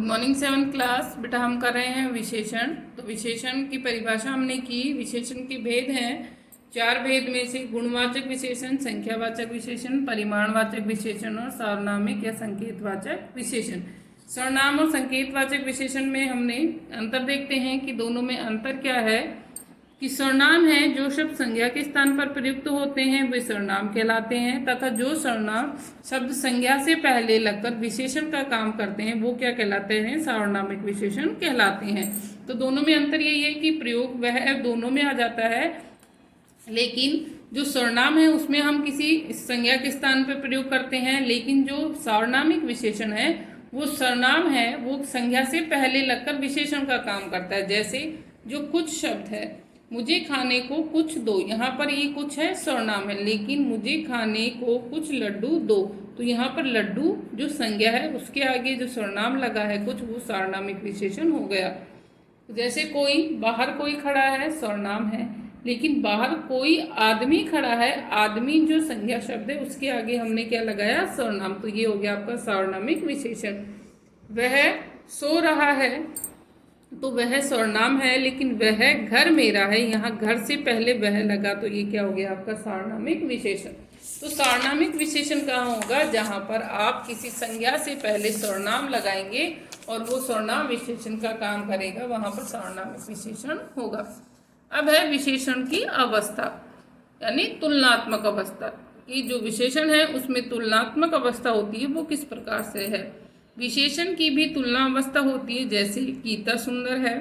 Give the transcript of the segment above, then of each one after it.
Morning 7th class. बेटा हम कर रहे हैं विशेषण। तो विशेषण की परिभाषा हमने की। विशेषण के भेद हैं 4 भेद में से गुणवाचक विशेषण, संख्यावाचक विशेषण, परिमाणवाचक विशेषण और सार्वनामिक या संकेतवाचक विशेषण। सर्वनाम और संकेतवाचक विशेषण में हमने अंतर देखते हैं कि दोनों में अंतर क्या है। कि सर्वनाम है जो शब्द संज्ञा के स्थान पर प्रयुक्त होते हैं वे सर्वनाम कहलाते हैं, तथा जो सर्वनाम शब्द संज्ञा से पहले लगकर विशेषण का काम करते हैं वो क्या कहलाते हैं, सार्वनामिक विशेषण कहलाते हैं। तो दोनों में अंतर यही है कि प्रयोग वह दोनों में आ जाता है, लेकिन जो सर्वनाम है उसमें हम किसी संज्ञा के स्थान पर प्रयोग करते हैं, लेकिन जो सार्वनामिक विशेषण है वो सर्वनाम है वो संज्ञा से पहले लगकर विशेषण का काम करता है। जैसे जो कुछ शब्द है, मुझे खाने को कुछ दो, यहाँ पर ये कुछ है सर्वनाम है, लेकिन मुझे खाने को कुछ लड्डू दो, तो यहाँ पर लड्डू जो संज्ञा है उसके आगे जो सर्वनाम लगा है कुछ, वो सार्वनामिक विशेषण हो गया। जैसे कोई, बाहर कोई खड़ा है सर्वनाम है, लेकिन बाहर कोई आदमी खड़ा है, आदमी जो संज्ञा शब्द है उसके आगे हमने क्या लगाया, सर्वनाम, तो ये हो गया आपका सार्वनामिक विशेषण। वह सो रहा है तो वह सर्वनाम है, लेकिन वह घर मेरा है, यहाँ घर से पहले वह लगा, तो ये क्या हो गया आपका सार्वनामिक विशेषण। तो सार्वनामिक विशेषण कहाँ होगा, जहाँ पर आप किसी संज्ञा से पहले सर्वनाम लगाएंगे और वो सर्वनाम विशेषण का काम करेगा, वहाँ पर सार्वनामिक विशेषण होगा। अब है विशेषण की अवस्था, यानी तुलनात्मक अवस्था। कि जो विशेषण है उसमें तुलनात्मक अवस्था होती है, वो किस प्रकार से है। विशेषण की भी तुलना अवस्था होती है, जैसे गीता सुंदर है,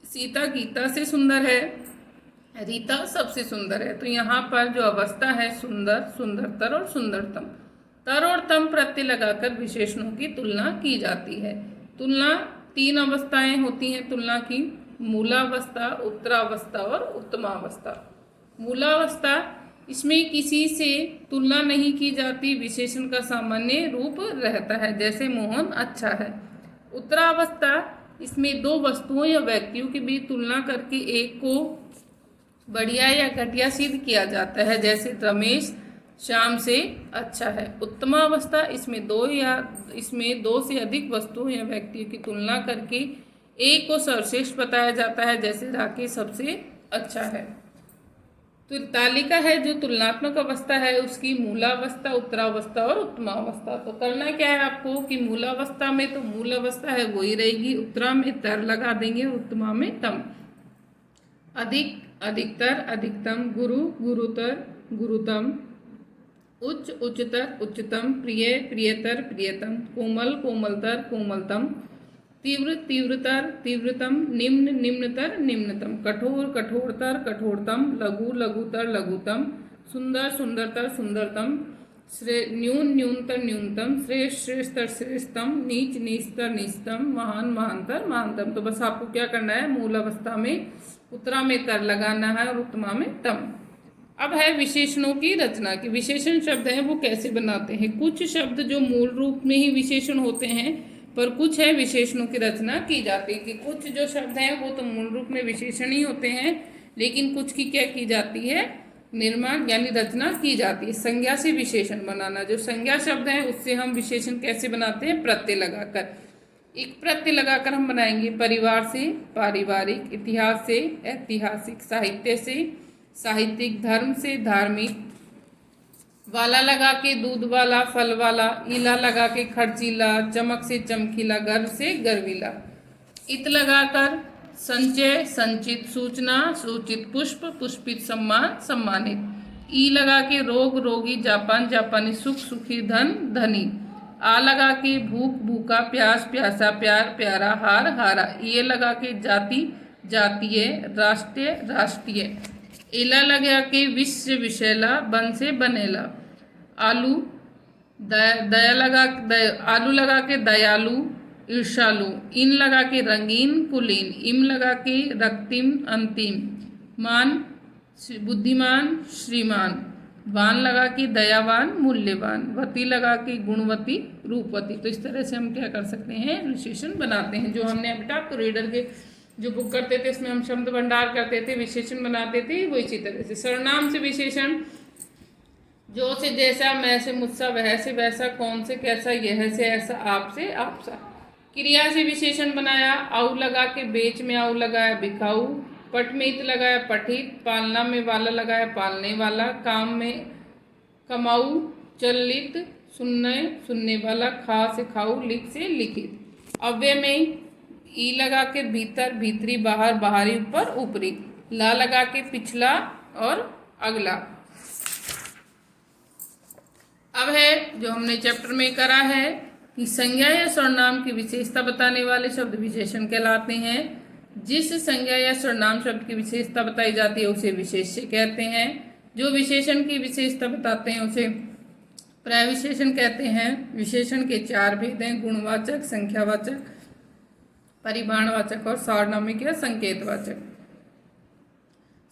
सीता गीता से सुंदर है, रीता सबसे सुंदर है। तो यहाँ पर जो अवस्था है सुंदर, सुंदरतर और सुंदरतम, तर और तम प्रत्यय लगाकर विशेषणों की तुलना की जाती है। तुलना 3 अवस्थाएं होती हैं तुलना की, मूलावस्था, उत्तरावस्था और उत्तमावस्था। मूलावस्था, इसमें किसी से तुलना नहीं की जाती, विशेषण का सामान्य रूप रहता है, जैसे मोहन अच्छा है। उत्तरावस्था, इसमें 2 वस्तुओं या व्यक्तियों के बीच तुलना करके एक को बढ़िया या घटिया सिद्ध किया जाता है, जैसे रमेश श्याम से अच्छा है। उत्तमावस्था, इसमें 2 से अधिक वस्तुओं या व्यक्तियों की तुलना करके एक को सर्वश्रेष्ठ बताया जाता है, जैसे राकेश सबसे अच्छा है। तो तालिका है जो तुलनात्मक अवस्था है उसकी मूलावस्था, उत्तरावस्था और उत्तमावस्था। तो करना क्या है आपको कि मूलावस्था में तो मूल अवस्था है वही रहेगी, उत्तरा में तर लगा देंगे, उत्तमा में तम। अधिक, अधिकतर, अधिकतम, गुरु, गुरुतर, गुरुतम, उच्च, उच्चतर, उच्चतम, प्रिय, प्रियतर, प्रियतम, कोमल, कोमलतर, कोमलतम, तीव्र, तीव्रतर, तीव्रतम, निम्न, निम्नतर, निम्नतम, कठोर, कठोरतर, कठोरतम, लघु, लघुतर, लघुतम, सुंदर, सुंदरतर, सुंदरतम, न्यून, न्यूनतर, न्यूनतम, श्रेष्ठ, श्रेष्ठतर, श्रेष्ठतम, नीच, नीचतर, नीचतम, महान, महानतर, महानतम। तो बस आपको क्या करना है, मूल अवस्था में उत्तरा में तर लगाना है और उत्तमा में तम। अब है विशेषणों की रचना की। विशेषण शब्द हैं वो कैसे बनाते हैं। कुछ शब्द जो मूल रूप में ही विशेषण होते हैं, पर कुछ है विशेषणों की रचना की जाती है। कि कुछ जो शब्द हैं वो तो मूल रूप में विशेषण ही होते हैं, लेकिन कुछ की क्या की जाती है, निर्माण यानी रचना की जाती है। संज्ञा से विशेषण बनाना, जो संज्ञा शब्द है उससे हम विशेषण कैसे बनाते हैं, प्रत्यय लगाकर। एक प्रत्यय लगाकर हम बनाएंगे, परिवार से पारिवारिक, इतिहास से ऐतिहासिक, साहित्य से साहित्यिक, धर्म से धार्मिक, वाला लगा के दूध वाला, फल वाला, ईला लगा के खर्चीला, चमक से चमकीला, गर्व से गर्वीला, इत लगाकर संचय संचित, सूचना सूचित, पुष्प पुष्पित, सम्मान सम्मानित, ई लगा के रोग रोगी, जापान जापानी, सुख सुखी, धन धनी, आ लगा के भूख भूखा, प्यास प्यासा, प्यार प्यारा, हार हारा, ये लगा के जाति जातीय, राष्ट्रीय राष्ट्रीय, इला लगा के विश्व विषैला, बन से बनेला, आलू आलू लगा के दयालु ईर्षालु, इन लगा के रंगीन कुलीन, इम लगा के रक्तिम अंतिम, मान बुद्धिमान श्रीमान, वान लगा के दयावान मूल्यवान, वती लगा के गुणवती रूपवती। तो इस तरह से हम क्या कर सकते हैं, विशेषण बनाते हैं। जो हमने बेटा आपको रीडर के जो बुक करते थे उसमें हम शब्द भंडार करते थे, विशेषण बनाते थे, वो इसी तरह से। सर्वनाम से विशेषण, जो से जैसा, मैं से मुझसा, वह से वैसा, कौन से कैसा, यह से ऐसा, आप से आपसा। क्रिया से विशेषण बनाया, आउ लगा के बेच में आउ लगाया बिकाऊ, पट में इत लगाया पठित, पालना में वाला लगाया पालने वाला, काम में कमाऊ, चलित, सुनने सुनने वाला, खा से खाऊ, लिख से लिखित। अव्यय में ई लगा के भीतर भीतरी, बाहर बाहरी, ऊपर ऊपरी, ला लगा के पिछला और अगला। अब है जो हमने चैप्टर में करा है कि संज्ञा या सर्वनाम की विशेषता बताने वाले शब्द विशेषण कहलाते हैं। जिस संज्ञा या सर्वनाम शब्द की विशेषता बताई जाती है उसे विशेष्य कहते हैं। जो विशेषण की विशेषता बताते हैं उसे प्रविशेषण कहते हैं। विशेषण के 4 भेद हैं, गुणवाचक, संख्यावाचक, परिमाणवाचक और सार्वनामिक या संकेतवाचक।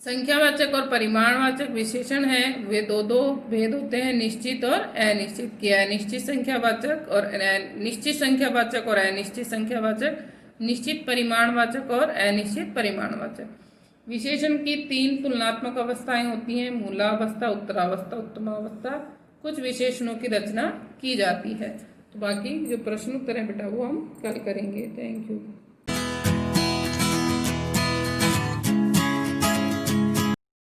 संख्यावाचक और परिमाणवाचक विशेषण है वे दो भेद होते हैं, निश्चित और अनिश्चित। कि अनिश्चित संख्यावाचक और निश्चित संख्यावाचक और अनिश्चित संख्यावाचक, निश्चित परिमाणवाचक और अनिश्चित परिमाणवाचक। विशेषण की 3 तुलनात्मक अवस्थाएं होती हैं, मूलावस्था, उत्तरावस्था, उत्तमावस्था। कुछ विशेषणों की रचना की जाती है। तो बाकी जो प्रश्न उत्तर है बेटा वो हम कल करेंगे। Thank you.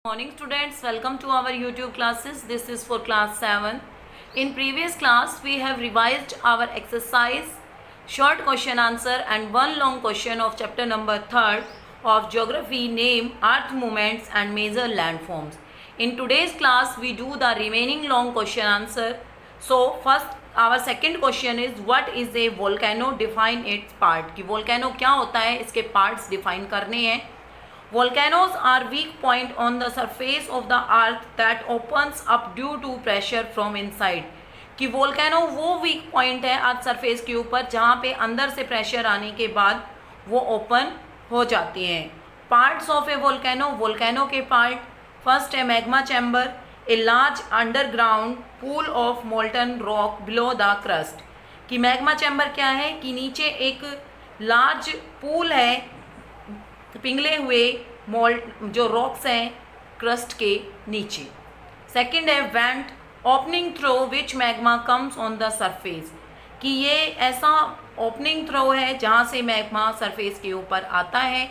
Morning students, welcome to our YouTube classes. This is for class 7. In previous class we have revised our exercise, short question answer and one long question of chapter number 3 of geography, name, earth movements and major landforms. In today's class we do the remaining long question answer. So first our second question is what is a volcano, define its part. कि volcano क्या होता है, इसके parts define करने हैं। Volcanoes are weak point on the surface of the earth that opens up due to pressure from inside. कि volcano वो weak point है अर्थ सरफेस के ऊपर जहाँ पे अंदर से प्रेशर आने के बाद वो ओपन हो जाती हैं। Parts of A volcano, volcano के पार्ट, फर्स्ट है magma chamber, a large underground pool of molten rock below the crust. कि मैग्मा चैम्बर क्या है कि नीचे एक लार्ज पूल है, पिघले हुए जो रॉक्स हैं क्रस्ट के नीचे। सेकंड है went, opening through which magma comes on the surface. कि ये ऐसा ओपनिंग थ्रो है जहाँ से मैग्मा सरफेस के ऊपर आता है।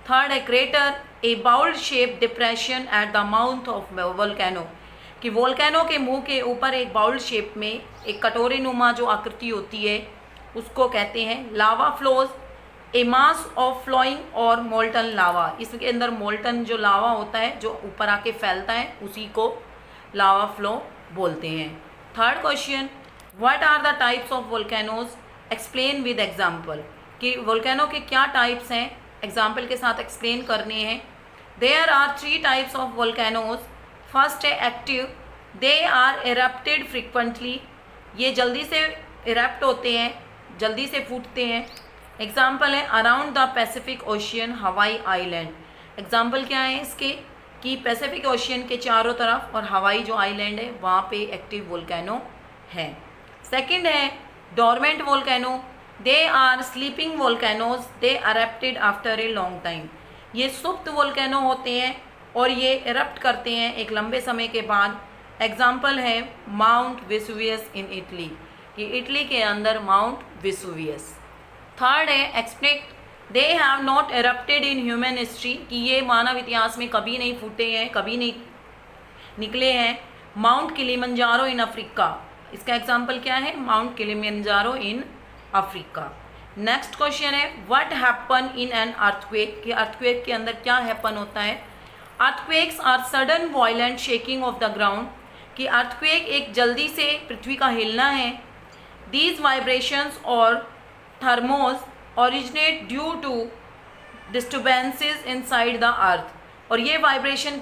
थर्ड है crater, a bowl shape depression at the mouth of volcano. कि वोल्केनो के मुंह के ऊपर एक बाउल शेप में एक कटोरे नुमा जो आकृति होती है उसको कहते हैं। Lava flows, a mass of flowing और मोल्टन लावा। इसके अंदर मोल्टन जो लावा होता है जो ऊपर आके फैलता है उसी को लावा फ्लो बोलते हैं। Third question, what are the types of volcanoes, explain with example. कि वोल्केनो के क्या टाइप्स हैं, एग्जाम्पल के साथ एक्सप्लेन करने हैं। There are 3 types of volcanoes. First है active, they are erupted frequently. ये जल्दी से इरप्ट होते हैं, जल्दी से फूटते हैं। एग्जाम्पल है around the Pacific ocean, Hawaii island. Example क्या है इसके कि पैसिफिक ओशियन के चारों तरफ और हवाई जो आइलैंड है वहाँ पे एक्टिव वोल्केनो है। सेकंड है dormant volcano, they are sleeping volcanoes, they erupted after a long time. ये सुप्त वोल्केनो होते हैं और ये इरप्ट करते हैं एक लंबे समय के बाद। एग्जाम्पल है माउंट वेसुवियस इन इटली, कि इटली के अंदर माउंट वेसुवियस। थर्ड है extinct, they have not erupted in human history. कि ये मानव इतिहास में कभी नहीं फूटे हैं, कभी नहीं निकले हैं। माउंट किलिमंजारो इन अफ्रीका, इसका एग्जाम्पल क्या है, Mount Kilimanjaro in Africa. Next question है what happen in an earthquake. कि अर्थक्वेक के अंदर क्या हैपन होता है। Earthquakes are sudden violent shaking of the ground. कि अर्थक्वेक एक जल्दी से पृथ्वी का हिलना है। दीज वाइब्रेशंस और tremors originate due to disturbances inside the earth. और ये वाइब्रेशन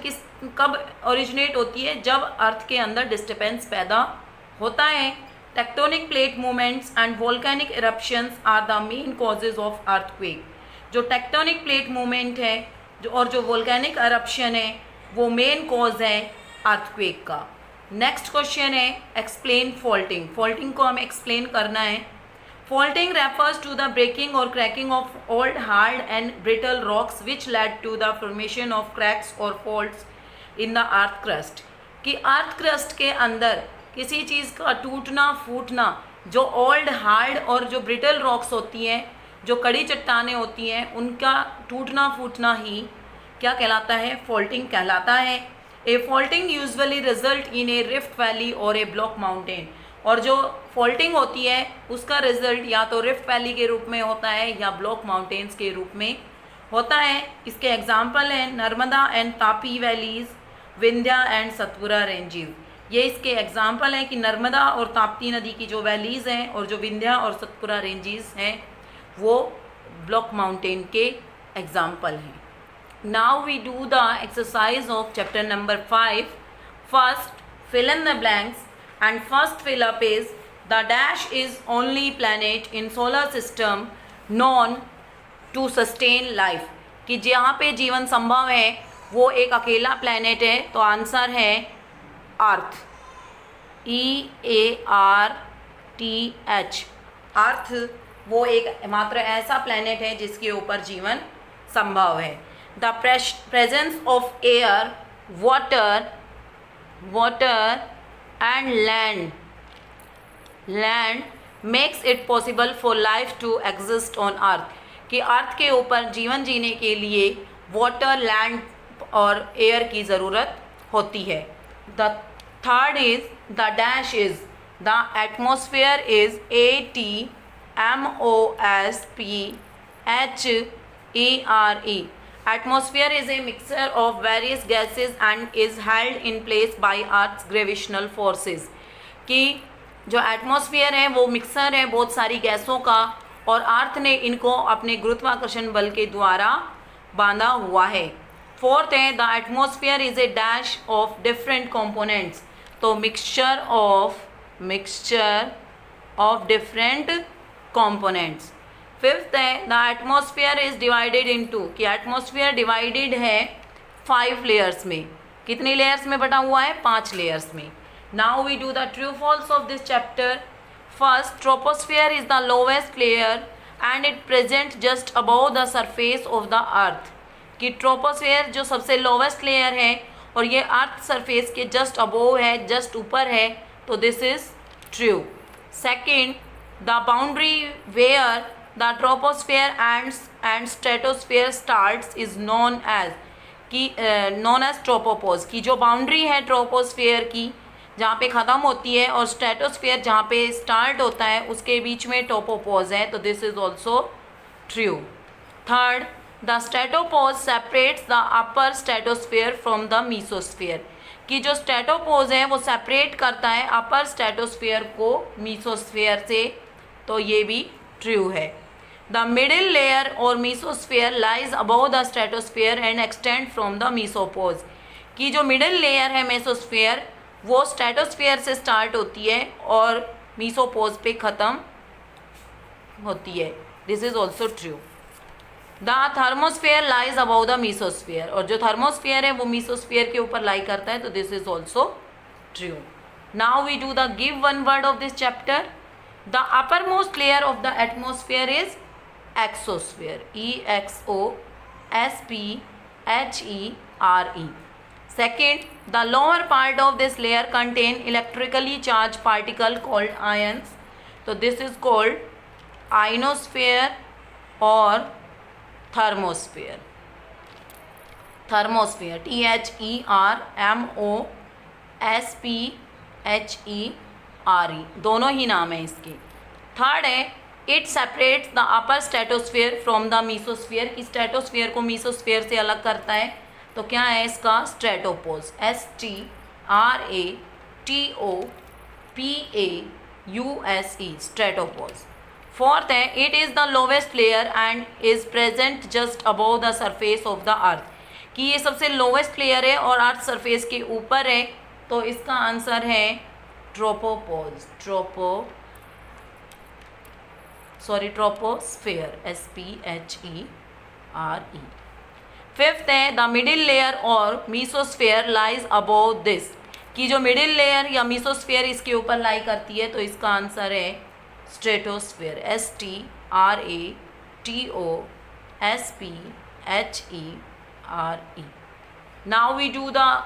कब ओरिजिनेट होती है, जब अर्थ के अंदर डिस्टर्बेंस पैदा होता है। Tectonic plate movements and volcanic eruptions are the main causes of earthquake. जो टेक्टोनिक प्लेट मूवमेंट है जो वोल्केनिक इरप्शन है वो मेन कॉज है अर्थक्वेक का। नेक्स्ट क्वेश्चन है एक्सप्लेन फॉल्टिंग। फॉल्टिंग को हमें एक्सप्लेन करना है। Faulting refers to the breaking or cracking of old, hard and brittle rocks which led to the formation of cracks or faults in the earth crust. कि earth crust के अंदर किसी चीज़ का टूटना फूटना जो ओल्ड हार्ड और जो ब्रिटल रॉक्स होती हैं, जो कड़ी चट्टानें होती हैं, उनका टूटना फूटना ही क्या कहलाता है? फॉल्टिंग कहलाता है। A faulting usually result in a rift valley और ए ब्लॉक माउंटेन। और जो फॉल्टिंग होती है उसका रिजल्ट या तो रिफ्ट वैली के रूप में होता है या ब्लॉक माउंटेन्स के रूप में होता है। इसके एग्जाम्पल हैं Narmada and Tapi valleys, Vindhya and Satpura ranges. ये इसके एग्जाम्पल हैं कि नर्मदा और ताप्ती नदी की जो वैलीज़ हैं और जो विंध्या और सतपुरा रेंजेस हैं वो ब्लॉक माउंटेन के एग्जाम्पल हैं। Now we do the exercise of chapter number 5. First, fill in the blanks, and first fill up is the dash is only planet in solar system known to sustain life. कि जहाँ पे जीवन संभव है वो एक अकेला प्लैनेट है, तो आंसर है अर्थ, EARTH। अर्थ वो एक मात्र ऐसा प्लैनेट है जिसके ऊपर जीवन संभव है। The presence of air, water and land makes it possible for life to exist on earth. कि अर्थ के ऊपर जीवन जीने के लिए वाटर, लैंड और एयर की ज़रूरत होती है। The third is the dash is the atmosphere is ATMOSPHERE। Atmosphere is a mixture of various gases and is held in place by Earth's gravitational forces। कि जो एटमॉस्फेयर है वो मिक्सर है बहुत सारी गैसों का और अर्थ ने इनको अपने गुरुत्वाकर्षण बल के द्वारा बांधा हुआ है। फोर्थ है the atmosphere is a dash of different components, तो mixture of different components. Fifth है the atmosphere is divided into, कि एटमॉस्फेयर डिवाइडेड है 5 लेयर्स में। कितनी लेयर्स में बटा हुआ है? 5 लेयर्स में। Now we do the true false of this chapter. First, troposphere is the lowest layer and it present just above the surface of the earth. कि ट्रोपोस्फेयर जो सबसे लोवेस्ट लेयर है और ये अर्थ सरफेस के just above है, just ऊपर है, तो this is true. Second, the boundary where the troposphere and stratosphere starts is known as tropopause. की जो बाउंड्री है ट्रोपोस्फेयर की जहाँ पे ख़त्म होती है और स्ट्रेटोस्फेयर जहाँ पे स्टार्ट होता है उसके बीच में टोपोपोज है, तो this is also true. Third, the stratopause separates the upper stratosphere from the mesosphere. कि जो स्ट्रेटोपोज है वो सेपरेट करता है अपर स्ट्रेटोस्फेयर को मीसोस्फेयर से, तो ये भी ट्रू है। द मिडिल लेयर और mesosphere lies above the stratosphere and extend from the mesopause. की जो मिडिल लेयर है मेसोस्फेयर वो स्ट्रेटोस्फेयर से स्टार्ट होती है और मीसोपोज पे ख़त्म होती है, this is also true. The thermosphere lies above the mesosphere, और जो थर्मोस्फेयर है वो मीसोस्फेयर के ऊपर लाई करता है, तो this is also true. Now we do the give one word of this chapter. The upper most layer of the atmosphere is exosphere, EXOSPHERE। Second, the lower part of this layer contain electrically charged particle called ions, so this is called ionosphere or thermosphere। THERMOSPHERE, THERMOSPHERE, दोनों ही नाम है इसके। Third है it separates the upper stratosphere from the mesosphere. की stratosphere को mesosphere से अलग करता है, तो क्या है इसका? Stratopause, STRATOPAUSE, stratopause. फोर्थ है it is the lowest layer and is present just above the surface of the earth. कि ये सबसे लोवेस्ट लेयर है और अर्थ सरफेस के ऊपर है, तो इसका आंसर है ट्रोपोपोज, ट्रोपोस्फेयर, SPHERE। फिफ्थ है द मिडिल लेयर और मीसोस्फेयर लाइज अबोव दिस। कि जो मिडिल लेयर या मीसोस्फेयर इसके ऊपर लाई करती है, तो इसका आंसर है stratosphere, STRATOSPHERE। Now we do the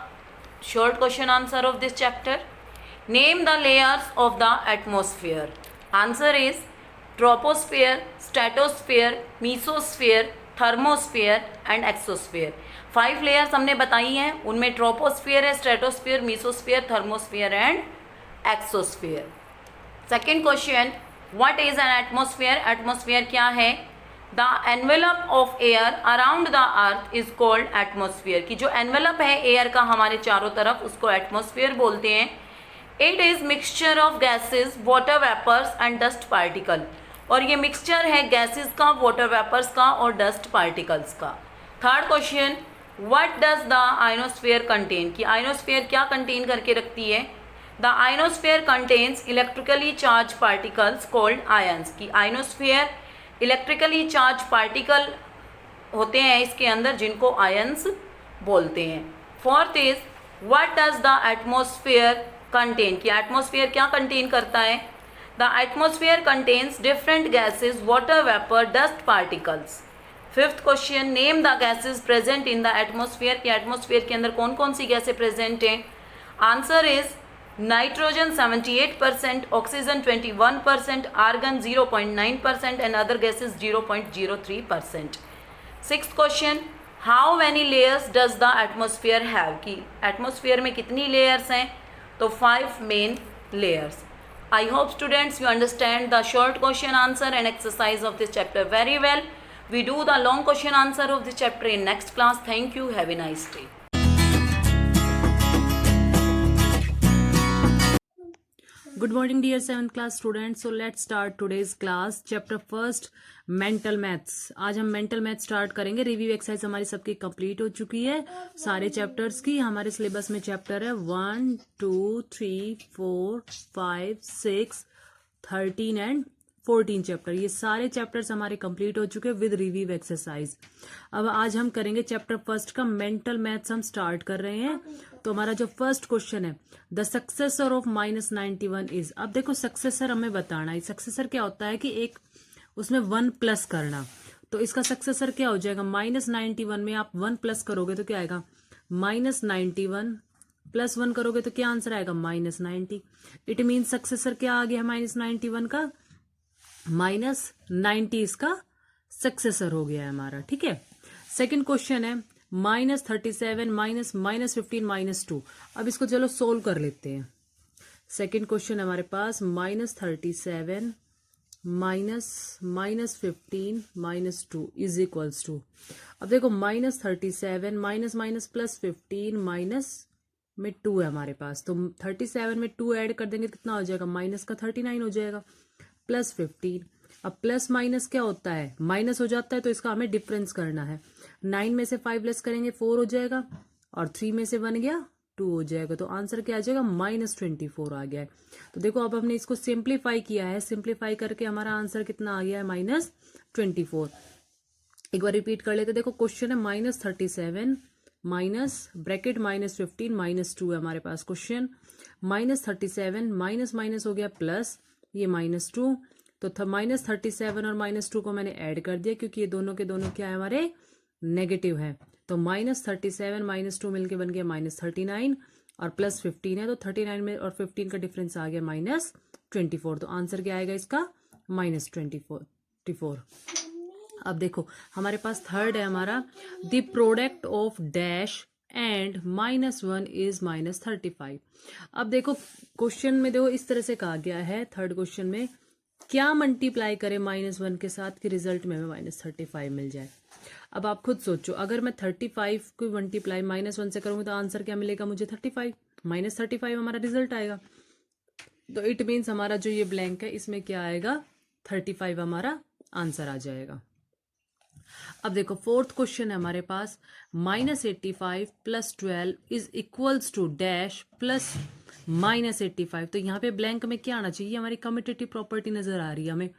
short question answer of this chapter. Name the layers of the atmosphere. Answer is troposphere, stratosphere, mesosphere, thermosphere and exosphere. 5 layers हमने बताई हैं, उनमें ट्रोपोस्फेयर है, stratosphere, mesosphere, thermosphere and exosphere. Second question, what is an atmosphere? Atmosphere क्या है? The envelope of air around the earth is called atmosphere. कि जो envelope है एयर का हमारे चारों तरफ, उसको एटमोस्फियर बोलते हैं। It is mixture of gases, water vapours and dust particle. और ये मिक्सचर है गैसेज का, वाटर वेपर्स का और डस्ट पार्टिकल्स का। Third question, what does the ionosphere contain? कि आयनोस्फेयर क्या कंटेन करके रखती है? The ionosphere contains electrically charge particles called ions. की आयनोस्फेयर इलेक्ट्रिकली चार्ज पार्टिकल होते हैं इसके अंदर, जिनको आयन्स बोलते हैं। Fourth is, what does the atmosphere contain? कि एटमोस्फेयर क्या कंटेन करता है? The atmosphere contains different gases, water vapour, dust particles. Fifth question, name the gases present in the atmosphere. कि एटमोस्फेयर के अंदर कौन कौन सी गैसें प्रेजेंट हैं? Answer is nitrogen 78%, oxygen 21%, argon 0.9% and other gases 0.03%। Sixth question, how many layers does the atmosphere have? कि atmosphere में कितनी लेयर्स हैं? तो 5 main layers. I hope students you understand the short question answer and exercise of this chapter very well. We do the long question answer of this chapter in next class. Thank you. Have a nice day. Good morning dear 7th class students. So let's start today's class. Chapter first, mental maths. आज हम mental maths start करेंगे. Review exercise हमारी सबकी complete हो चुकी है सारे chapters की. हमारे सिलेबस में चैप्टर है 1, 2, 3, 4, 5, 6, 13 एंड 14 चैप्टर. ये सारे चैप्टर्स हमारे कंप्लीट हो चुके हैं विद रिव्यू एक्सरसाइज. अब आज हम करेंगे चैप्टर फर्स्ट का मेंटल मैथ्स. हम स्टार्ट कर रहे हैं. तो हमारा जो फर्स्ट क्वेश्चन है, द सक्सेसर ऑफ -91 इज. अब देखो सक्सेसर हमें बताना है. सक्सेसर क्या होता है कि एक उसमें 1 प्लस करना. तो इसका सक्सेसर क्या हो जाएगा? -91 में आप 1 प्लस करोगे तो क्या आएगा? -91 प्लस 1 करोगे तो क्या आंसर आएगा? -90. इट मीन सक्सेसर क्या आ गया? -91 का -90 इसका सक्सेसर हो गया है हमारा. ठीक है. सेकंड क्वेश्चन है -37 -15 -2. अब इसको चलो सोल्व कर लेते हैं. सेकंड क्वेश्चन हमारे पास -37 -15 -2 इज इक्वल्स टू. अब देखो -37 माइनस प्लस 15 माइनस में 2 है हमारे पास. तो 37 में 2 ऐड कर देंगे कितना हो जाएगा? माइनस का 39 हो जाएगा प्लस 15. अब प्लस माइनस क्या होता है? माइनस हो जाता है तो इसका हमें डिफरेंस करना है. 9 में से 5 लेस करेंगे 4 हो जाएगा और 3 में से 1 गया 2 हो जाएगा. तो आंसर क्या आ जाएगा? -24 आ गया है. तो देखो अब हमने इसको सिंप्लीफाई किया है. सिंप्लीफाई करके हमारा आंसर कितना आ गया है? -24. एक बार रिपीट कर लेते. देखो क्वेश्चन है -37 माइनस ब्रैकेट -15 -2 है हमारे पास क्वेश्चन. -37 माइनस हो गया प्लस ये -2. तो -37 और -2 को मैंने ऐड कर दिया क्योंकि ये दोनों के दोनों क्या है? हमारे नेगेटिव है. तो -37 -2 मिलके बन गया -39 और प्लस 15 है. तो 39 में और 15 का डिफरेंस आ गया -24. तो आंसर क्या आएगा इसका? -24. अब देखो हमारे पास थर्ड है हमारा, the product of dash and -1 is -35. अब देखो क्वेश्चन में देखो इस तरह से कहा गया है. थर्ड क्वेश्चन में क्या मल्टीप्लाई करें -1 के साथ कि रिजल्ट में हमें -35 मिल जाए. अब आप खुद सोचो, अगर मैं 35 को मल्टीप्लाई -1 से करूंगी तो आंसर क्या मिलेगा मुझे? 35. -35 हमारा रिजल्ट आएगा. तो इट मीन्स हमारा जो ये ब्लैंक है इसमें क्या आएगा? 35 हमारा आंसर आ जाएगा. अब देखो फोर्थ क्वेश्चन है हमारे पास, -85 + 12 is equals to dash plus -85. तो यहाँ पे ब्लैंक में क्या आना चाहिए? हमारी कम्यूटेटिव प्रॉपर्टी नजर आ रही है हमें.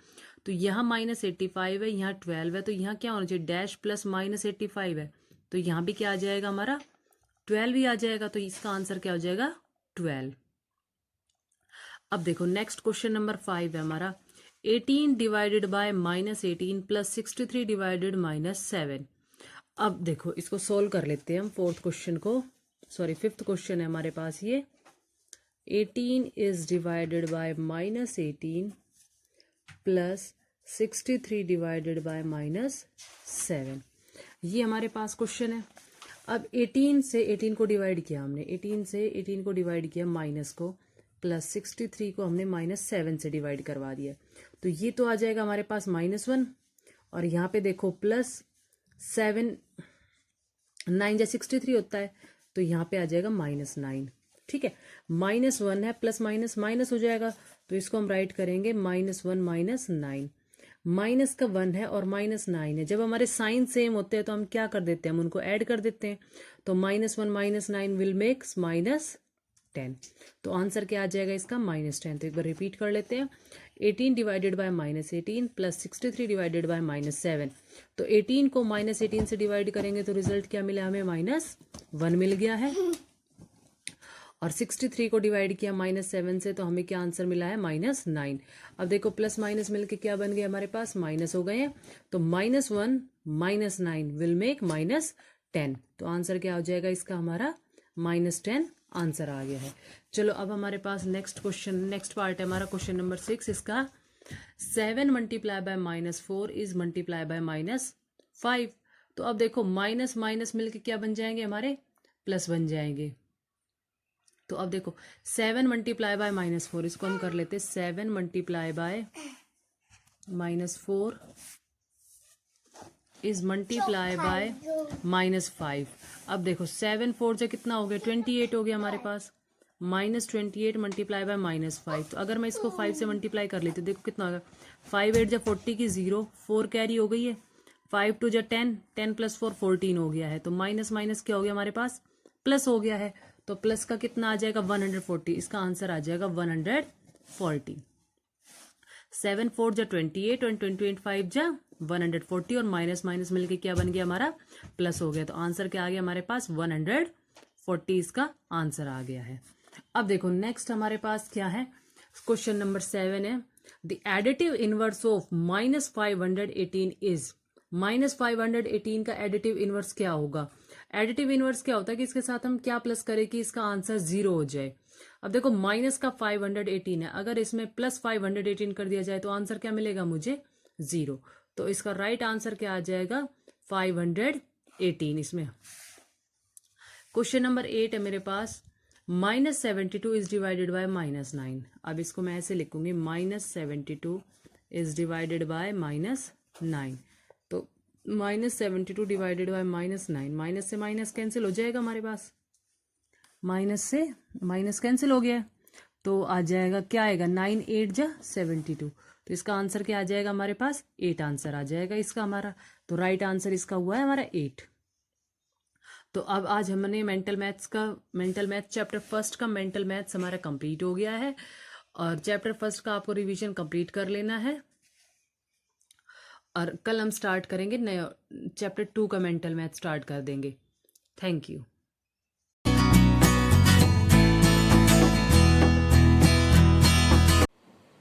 तो यहाँ -85 है, यहाँ 12 है, तो यहाँ क्या होना चाहिए? डैश प्लस -85 है. तो यहाँ भी क्या आ जाएगा? हमारा 12 ही आ जाएगा. तो इसका आंसर क्या हो जाएगा? 12. अब देखो नेक्स्ट क्वेश्चन नंबर 5 है हमारा, 18 डिवाइडेड बाय -18 + 63 डिवाइडेड -7. अब देखो इसको सोल्व कर लेते हैं हम. फोर्थ क्वेश्चन को, सॉरी फिफ्थ क्वेश्चन है हमारे पास ये. 18 is divided by -18 plus 63 divided by -7। ये हमारे पास क्वेश्चन है। अब 18 से 18 को डिवाइड किया हमने, 18 से 18 को डिवाइड किया, माइनस को, प्लस 63 को हमने -7 से डिवाइड करवा दिया। तो ये तो आ जाएगा हमारे पास -1, और यहाँ पे देखो +7, 9 या 63 होता है, तो यहाँ पे आ जाएगा -9। ठीक है, -1 है, प्लस माइनस माइनस हो जाएगा, तो इसको हम राइट करेंगे -1 -9। माइनस का 1 है और -9 है। जब हमारे साइन सेम होते हैं तो हम क्या कर देते हैं, हम उनको ऐड कर देते हैं। तो -1 -9 विल मेक्स -10। तो आंसर क्या आ जाएगा इसका, -10। तो एक बार रिपीट कर लेते हैं। 18 divided by -18 plus 63 divided by -7। तो 18 को -18 से डिवाइड करेंगे तो रिजल्ट क्या मिला हमें, -1 मिल गया है। और 63 को डिवाइड किया -7 से, तो हमें क्या आंसर मिला है, -9। अब देखो प्लस माइनस मिलके क्या बन गया हमारे पास, माइनस हो गए हैं। तो -1 -9 विल मेक -10। तो आंसर क्या हो जाएगा इसका, हमारा -10 आंसर आ गया है। चलो अब हमारे पास नेक्स्ट क्वेश्चन, नेक्स्ट पार्ट है हमारा क्वेश्चन नंबर 6। इसका 7 multiply by -4 is multiply by -5। तो अब देखो माइनस माइनस मिलके क्या बन जाएंगे हमारे, प्लस बन जाएंगे। तो अब देखो 7 मल्टीप्लाई बाय -4, इसको हम कर लेते हैं 7 multiply by -4 is multiply by -5। अब देखो 7 4 से कितना हो गया, 28 हो गया हमारे पास, -28 मल्टीप्लाई बाय -5। तो अगर मैं इसको 5 से मल्टीप्लाई कर लेती, देखो कितना होगा, 5 8 जा 40 की 0, 4 कैरी हो गई है, 5 2 जा 10, 10 + 4 14 हो गया है। तो माइनस माइनस क्या हो गया हमारे पास, प्लस हो गया है। तो प्लस का कितना आ जाएगा, 140। इसका आंसर आ जाएगा 140। 7 4 जा 28 और 28 5 जा 140, और माइनस माइनस मिलके क्या बन गया हमारा, प्लस हो गया। तो आंसर क्या आ गया हमारे पास, 140 इसका आंसर आ गया है। अब देखो नेक्स्ट हमारे पास क्या है, क्वेश्चन नंबर 7 है, the additive inverse of -518 is. -518 का एडिटिव इनवर्स क्या होगा। एडिटिव इनवर्स क्या होता है कि इसके साथ हम क्या प्लस करें कि इसका आंसर 0 हो जाए। अब देखो माइनस का 518 है, अगर इसमें प्लस 518 कर दिया जाए तो आंसर क्या मिलेगा मुझे, 0। तो इसका राइट आंसर क्या आ जाएगा, 518 इसमें। क्वेश्चन नंबर 8 है मेरे पास, -72 इज डिवाइडेड बाय -9। अब इसको मैं ऐसे लिखूंगी, -72 इज डिवाइडेड बाय -9। तो -72 डिवाइडेड बाय -9, माइनस से माइनस कैंसिल हो जाएगा हमारे पास, माइनस से माइनस कैंसिल हो गया, तो आ जाएगा क्या आएगा, 9 8 जा 72। तो इसका आंसर क्या आ जाएगा हमारे पास, 8 आंसर आ जाएगा इसका हमारा। तो राइट आंसर इसका हुआ है हमारा 8। तो अब आज हमने मेंटल मैथ चैप्टर फर्स्ट का मेंटल मैथ्स हमारा कंप्लीट हो गया है, और चैप्टर फर्स्ट का आपको रिवीजन कंप्लीट कर लेना है, और कल हम स्टार्ट करेंगे नया चैप्टर 2 का मेंटल मैथ स्टार्ट कर देंगे। Thank you.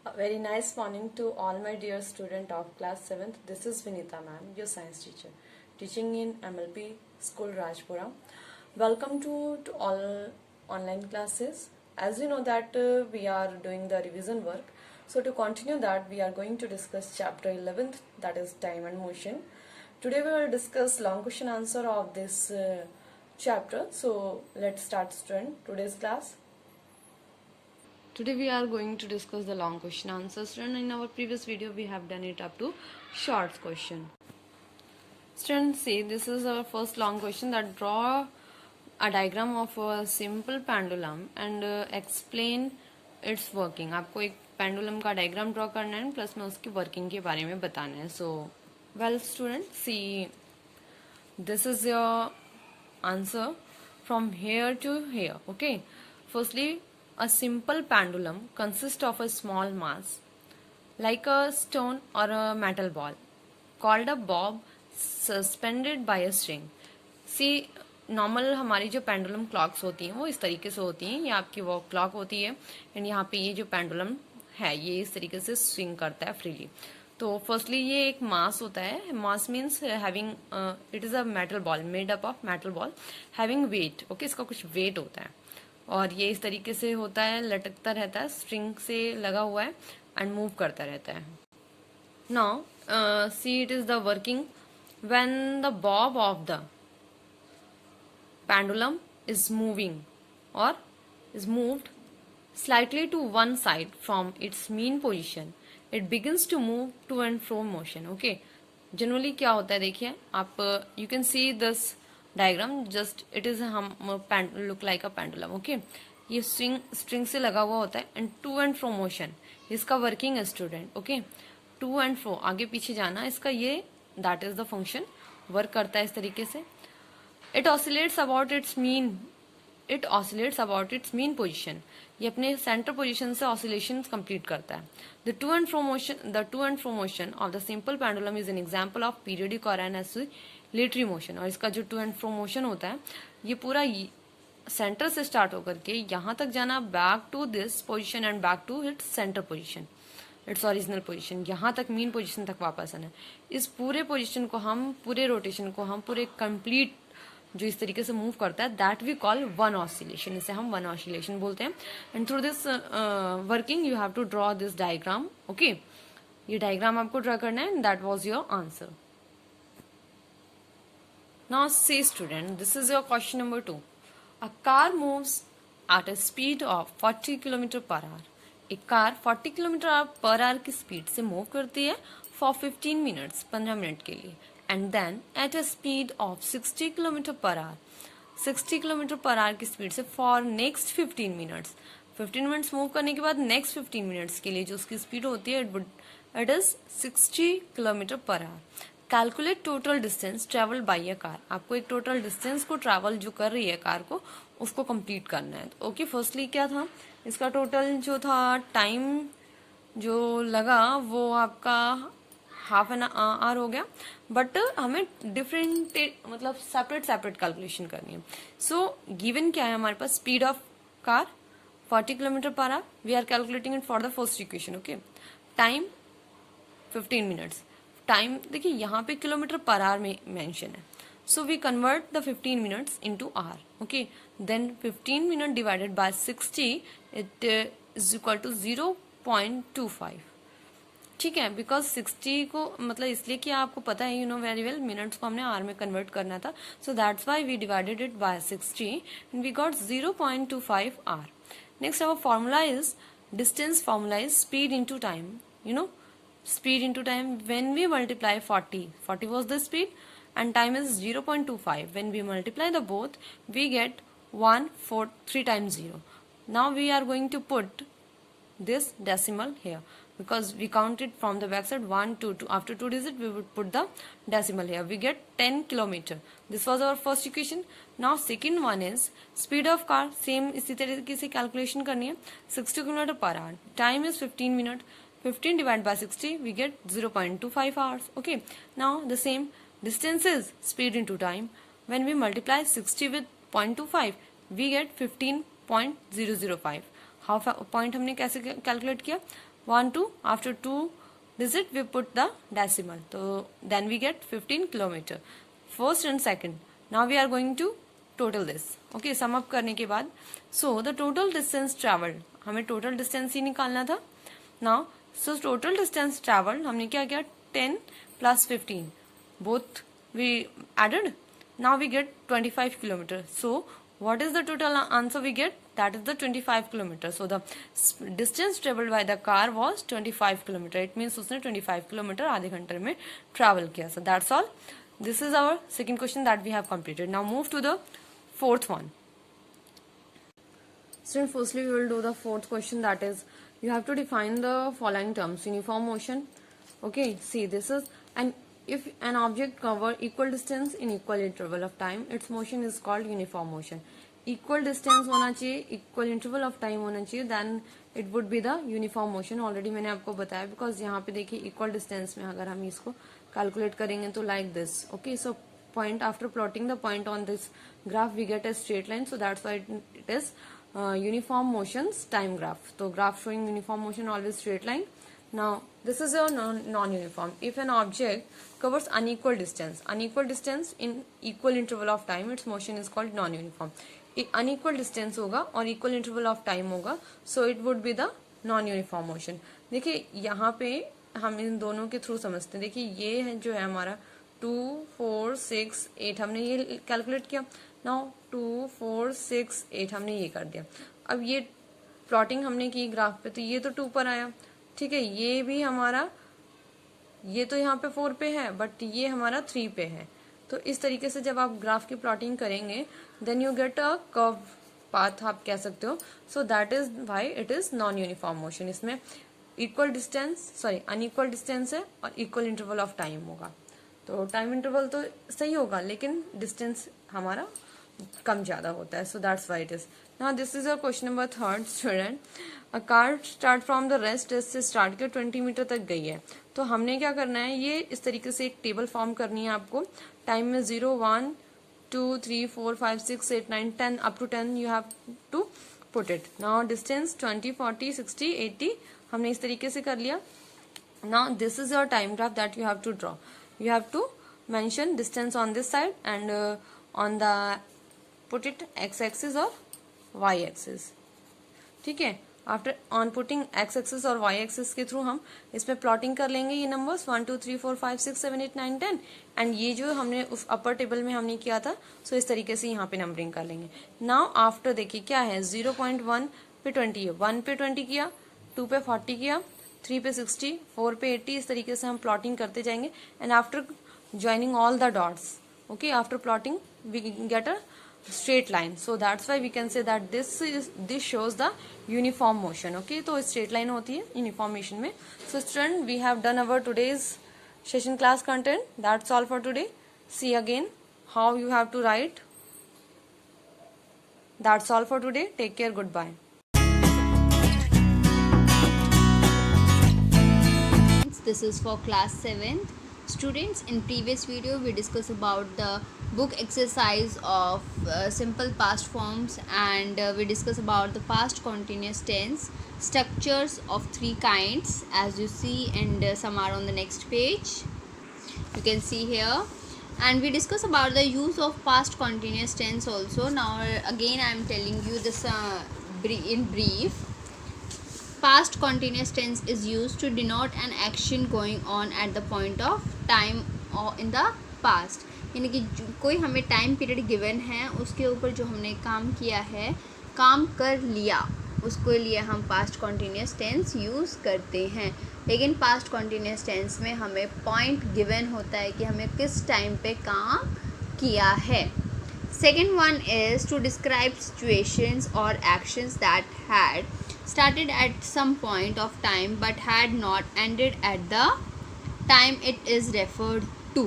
A very nice morning to all my dear student of class 7th. This is Vinita ma'am, your science teacher, teaching in MLP School Rajpura. Welcome to all online classes. As you know that we are doing the revision work. So to continue that, we are going to discuss chapter 11th, that is time and motion. Today we will discuss long question answer of this chapter. So let's start student today's class. Today we are going to discuss the long question answers, and in our previous video we have done it up to short question. Students, see, this is our first long question, that draw a diagram of a simple pendulum and explain its working. आपको एक pendulum का diagram draw करना है, plus में उसकी working के बारे में बताना है. So well student, see this is your answer from here to here. Okay, firstly, a simple pendulum consists of a small mass like a stone or a metal ball called a bob suspended by a string. See, normal हमारी जो pendulum clocks होती हैं वो इस तरीके से होती हैं, ये आपकी वो क्लॉक होती है, एंड यहाँ पे ये जो पेंडुलम है ये इस तरीके से स्विंग करता है फ्रीली. तो फर्स्टली ये एक मास होता है. Mass means having, it is a metal ball made up of metal ball having wait. Okay, इसका कुछ वेट होता है और ये इस तरीके से होता है, लटकता रहता है, स्ट्रिंग से लगा हुआ है एंड मूव करता रहता है. Now, see, it is the working when the bob of the pendulum is moving or is moved slightly to one side from its mean position. It begins to move to and fro motion. Okay. Generally क्या होता है देखिए आप you can see this diagram, just it is हम look like a pendulum. Okay. ये string से लगा हुआ होता है and to and fro motion इसका working है student. Okay. To and fro आगे पीछे जाना इसका ये that is the function work करता है इस तरीके से. It oscillates about its mean position. ये अपने center position से oscillations complete करता है. The to and fro motion of the simple pendulum is an example of periodic or an oscillatory motion. और इसका जो to and fro motion होता है ये पूरा center से start होकर के यहाँ तक जाना back to this position and back to its center position, its original position. यहाँ तक mean position तक वापस आना. इस पूरे position को हम पूरे rotation को हम पूरे complete जो इस तरीके से मूव करता है that we call one oscillation. इसे हम वन ऑसिलेशन बोलते हैं. And through this working you have to draw this diagram. Okay, ये डायग्राम आपको ड्रॉ करना है. That was your answer. Now see student, this is your question number 2. A car moves at a speed of 40 kilometre per hour. एक car 40 kilometre per hour की speed से move करती है for 15 minutes 15 minute के लिए. And then at a speed of 60 km per hour, 60 km per hour की speed से for next 15 minutes, 15 minutes move करने के बाद नेक्स्ट 15 मिनट्स के लिए जो उसकी स्पीड होती है it is 60 km per hour. Calculate total distance travel by a car. आपको एक टोटल डिस्टेंस को ट्रैवल जो कर रही है कार को उसको कंप्लीट करना है. ओके, फर्स्टली क्या था इसका टोटल जो था टाइम जो लगा वो आपका हाफ एन आवर हो गया. बट हमें डिफरेंट मतलब सेपरेट कैलकुलेशन करनी है. सो गिवन क्या है हमारे पास, speed of car 40 kilometre per hour. We are calculating it for the first equation. Okay, time 15 minutes. Time देखिए यहाँ पे किलोमीटर पर आवर में मेंशन है. So we convert the 15 minutes into hour. Okay, then 15 minute divided by 60 it is equal to 0.25. ठीक है, because 60 को मतलब इसलिए कि आपको पता है, you know very well, minutes को हमने आवर में कन्वर्ट करना था. So that's why we divided it by 60 and we got 0.25 hour. Next our formula is distance. Formula is speed into time. You know speed into time. When we multiply 40 was the speed and time is 0.25. when we multiply the both we get 3 times 0. Now we are going to put this decimal here because we count it from the back side 1 2 2. After 2 digit we would put the decimal here. We get 10 kilometer. This was our first equation. Now second one is speed of car. same इसी तरीके से calculation करनी है. 60 km per hour. time is 15 minute. 15 divided by 60 we get 0.25 hours. Okay, now the same distance is speed into time. when we multiply 60 with 0.25 we get 15.005. Half point हमने कैसे calculate किया, 1 2 after 2 digit we put the decimal, तो then we get 15 kilometre first and second. Now we are going to total this. Okay, sum up करने के बाद so the total distance travelled, हमें total distance ही निकालना था. Now so total distance travelled हमने क्या किया, 10 plus 15 both we added. now we get 25 kilometer. so what is the total answer we get, that is the 25 kilometer. so the distance traveled by the car was 25 kilometer. it means उसने 25 kilometer आधे घंटे में travel किया. so that's all. this is our second question that we have completed. now move to the fourth one. Student, firstly we will do the fourth question, that is you have to define the following terms. uniform motion. okay, see this is an if an object cover equal distance in equal interval of time its motion is called uniform motion. equal distance होना चाहिए, equal interval of time होना चाहिए, then it would be the uniform motion. already मैंने आपको बताया, because यहाँ पे देखिए equal distance में अगर हम इसको calculate करेंगे तो like this. okay, so point after plotting the point on this graph we get a straight line, so that's why it is uniform motions time graph. so graph showing uniform motion always straight line. now this is a non-uniform. if an object covers unequal distance in equal interval of time its motion is called non-uniform. unequal distance होगा और equal interval of time होगा, so it would be the non-uniform motion. देखिए यहाँ पे हम इन दोनों के through समझते हैं। देखिए ये है जो है हमारा 2 4 6 8 हमने ये कैलकुलेट किया। नाउ 2 4 6 8 हमने ये कर दिया। अब ये प्लॉटिंग हमने की ग्राफ पे, तो ये तो 2 पर आया, ठीक है। ये भी हमारा, ये तो यहाँ पे 4 पे है बट ये हमारा 3 पे है। तो इस तरीके से जब आप ग्राफ की प्लॉटिंग करेंगे then you get a curve path, आप कह सकते हो। So that is why it is non uniform motion. इसमें equal distance, sorry unequal distance है और इक्वल इंटरवल ऑफ टाइम होगा। तो टाइम इंटरवल तो सही होगा लेकिन डिस्टेंस हमारा कम ज्यादा होता है। So that's why it is. Now this is your question number 3 student. A car start from the rest से स्टार्ट कर 20 मीटर तक गई है। तो हमने क्या करना है, ये इस तरीके से एक टेबल फॉर्म करनी है आपको। टाइम में 0 1 2 3 4 5 6 8 9 10 up to 10 you have to put it. Now distance 20 40 60 80 हमने इस तरीके से कर लिया। Now this is your time graph that you have to draw. You have to mention distance on this side and on the put it x-axis or y-axis, ठीक है। After on putting x-axis और y-axis के through हम इसमें plotting कर लेंगे ये numbers 1 2 3 4 5 6 7 8 9 10 and ये जो हमने उस अपर टेबल में हमने किया था, सो इस तरीके से यहाँ पे नंबरिंग कर लेंगे। नाउ आफ्टर देखिए क्या है, 0.1 पे 20 है, 1 पे 20 किया, 2 पे 40 किया, 3 पे 60, 4 पे 80, इस तरीके से हम प्लॉटिंग करते जाएंगे। And after joining all the dots, okay, after plotting we get a straight line. So that's why we can say that this shows the uniform motion, okay। तो straight line होती है uniform motion में। So student, we have done our today's session class content. That's all for today. See again how you have to write. That's all for today. Take care. Goodbye. This is for class 7th students. In previous video we discussed about the book exercise of simple past forms and we discussed about the past continuous tense structures of 3 kinds, as you see, and some are on the next page, you can see here. And we discussed about the use of past continuous tense also. Now again I am telling you this in brief. Past continuous tense is used to denote an action going on at the point of time or in the past. यानी कि कोई हमें time period given है, उसके ऊपर जो हमने काम किया है, काम कर लिया, उसके लिए हम पास्ट कॉन्टीन्यूस टेंस यूज़ करते हैं। लेकिन पास्ट कॉन्टीन्यूस टेंस में हमें पॉइंट गिवन होता है कि हमें किस टाइम पे काम किया है। Second one is to describe situations और actions that had started at some point of time but had not ended at the time it is referred to।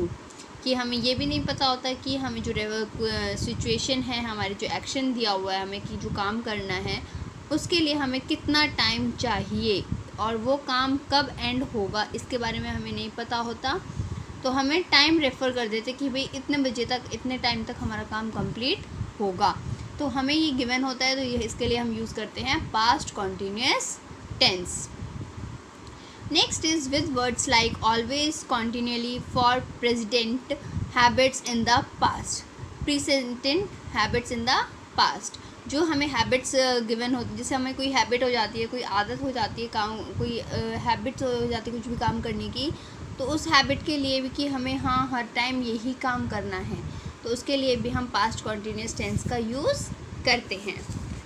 कि हमें ये भी नहीं पता होता कि हमें जो सिचुएशन है, हमारे जो एक्शन दिया हुआ है हमें कि जो काम करना है उसके लिए हमें कितना टाइम चाहिए और वो काम कब एंड होगा, इसके बारे में हमें नहीं पता होता। तो हमें टाइम रेफ़र कर देते कि भाई इतने बजे तक, इतने टाइम तक हमारा काम कंप्लीट होगा। तो हमें ये गिवन होता है, तो ये इसके लिए हम यूज़ करते हैं past continuous tense. Next is with words like always, continuously, for, present, habits in the past, present habits in the past. जो हमें हैबिट्स गिवन होती है, जैसे हमें कोई हैबिट हो जाती है, कोई आदत हो जाती है, काम कोई हैबिट्स हो जाती है कुछ भी काम करने की, तो उस हैबिट के लिए भी कि हमें हाँ हर टाइम यही काम करना है, तो उसके लिए भी हम पास्ट कॉन्टीन्यूअस टेंस का यूज़ करते हैं।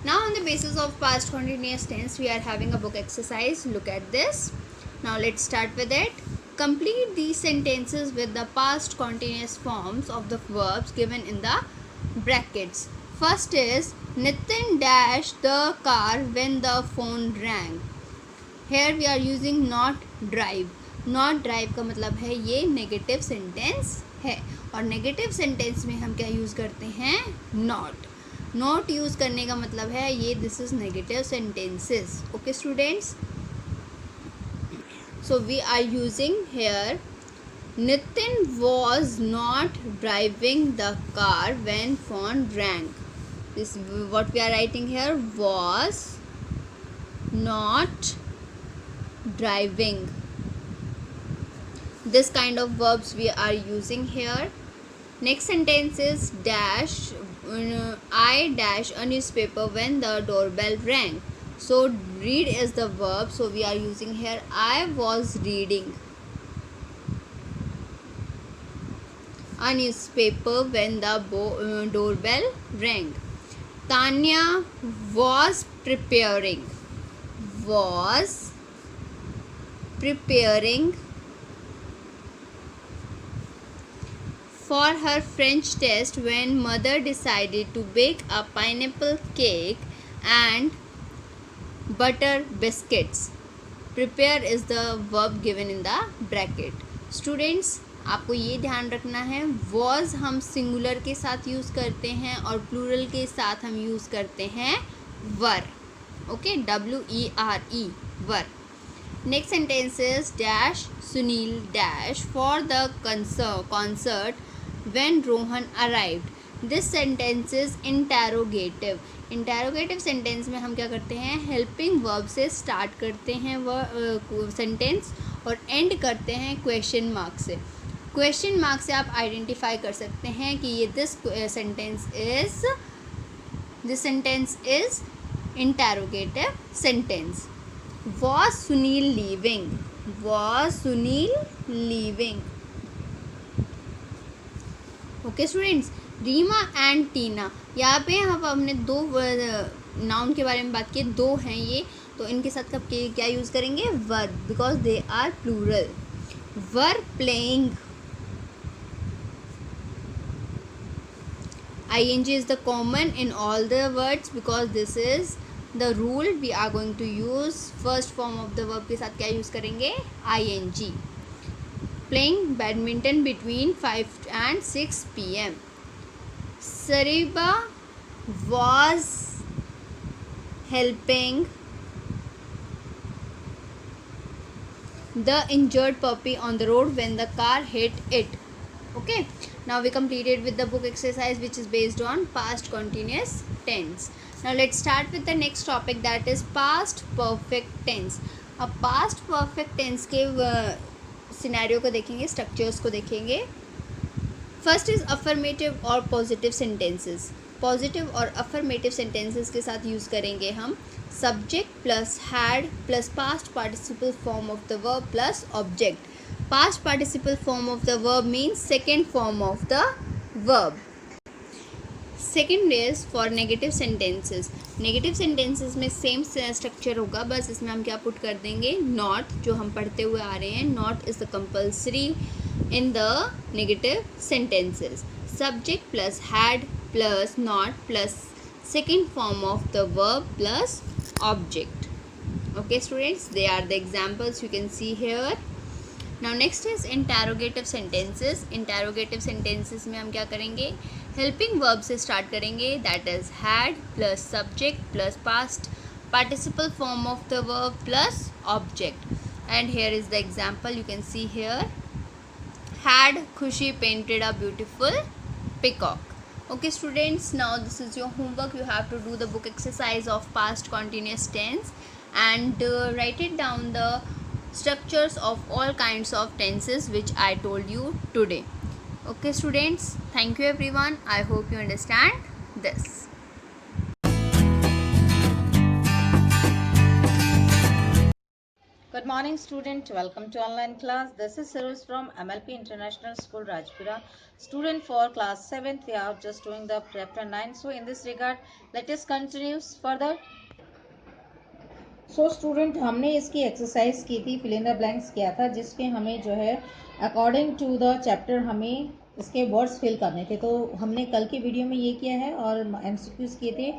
Now on the basis of past continuous tense we are having a book exercise, look at this. Now let's start with it. Complete these sentences with the past continuous forms of the verbs given in the brackets. First is Nitin dashed the car when the phone rang. Here we are using not drive. Not drive का मतलब है ये negative sentence है, और negative sentence में हम क्या use करते हैं, नॉट। नॉट यूज़ करने का मतलब है ये this is negative sentences, okay students. So we are using here Nitin was not driving the car when phone rang. This what we are writing here, was not driving. This kind of verbs we are using here. Next sentence is dash I dash a newspaper when the doorbell rang. So read is the verb, so we are using here I was reading a newspaper when the doorbell rang. Tanya was preparing for her French test when mother decided to bake a pineapple cake and butter biscuits. Prepare is the verb given in the bracket. Students, आपको ये ध्यान रखना है, was हम singular के साथ use करते हैं और प्लूरल के साथ हम यूज़ करते हैं were. Okay, WERE, were. Next sentence is dash Sunil dash for the concert when Rohan arrived. This sentence is interrogative. Interrogative sentence में हम क्या करते हैं, helping verb से start करते हैं sentence और end करते हैं question mark से. Question mark से आप identify कर सकते हैं कि ये this sentence is interrogative sentence. Was Sunil leaving? Okay students, Rima and Tina, यहाँ पे हम हमने दो नाउन के बारे में बात की, दो हैं ये, तो इनके साथ कब क्या यूज़ करेंगे, were, because they are plural. Were playing, ing is the common in all the words because this is the rule. We are going to use first form of the verb के साथ क्या use करेंगे, ing. Playing badminton between 5 and 6 p.m. Sariba was helping the injured puppy on the road when the car hit it. Okay, now we completed with the book exercise which is based on past continuous tense. Now let's start with the next topic, that is past perfect tense. अब past perfect tense के scenario को देखेंगे, structures को देखेंगे. First is affirmative और positive sentences. Positive और affirmative sentences के साथ यूज़ करेंगे हम subject plus had plus past participle form of the verb plus object. Past participle form of the verb means second form of the verb. Second is for negative sentences. Negative sentences में same structure होगा, बस इसमें हम क्या put कर देंगे, not, जो हम पढ़ते हुए आ रहे हैं. Not is the compulsory in the negative sentences. Subject plus had plus not plus second form of the verb plus object. Okay students, they are the examples you can see here. Now next is interrogative sentences. Interrogative sentences में हम क्या करेंगे, helping verb से start करेंगे, that is had plus subject plus past participle form of the verb plus object. And here is the example, you can see here. Had Khushi painted a beautiful peacock. Okay students, now this is your homework. You have to do the book exercise of past continuous tense and write it down the structures of all kinds of tenses which I told you today. Okay students, thank you everyone. I hope you understand this. Good morning student, welcome to online class. This is Cyrus from MLP International School Rajpura. Student for class 7th, we are just doing the chapter 9. So in this regard, let us continue further. So student, हमने इसकी exercise की थी, fill in the blanks किया था, जिसमें हमें जो है अकॉर्डिंग टू द चैप्टर हमें इसके वर्ड्स फिल करने थे. तो हमने कल की वीडियो में ये किया है और एमसीक्यूज किए थे.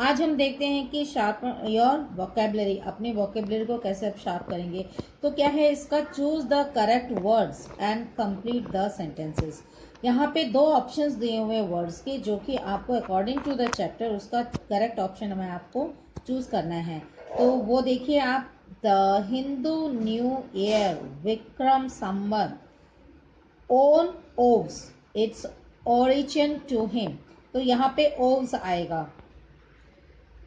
आज हम देखते हैं कि शार्प योर वोकेबलरी, अपने वोकेबलरी को कैसे आप शार्प करेंगे. तो क्या है इसका, choose the correct words and complete the sentences. यहाँ पे दो ऑप्शंस दिए हुए हैं वर्ड्स के, जो कि आपको अकॉर्डिंग टू द चैप्टर उसका करेक्ट ऑप्शन हमें आपको चूज करना है. तो वो देखिए आप, the Hindu new year Vikram Samvat own owes its origin to him. तो यहाँ पे ओव्स आएगा.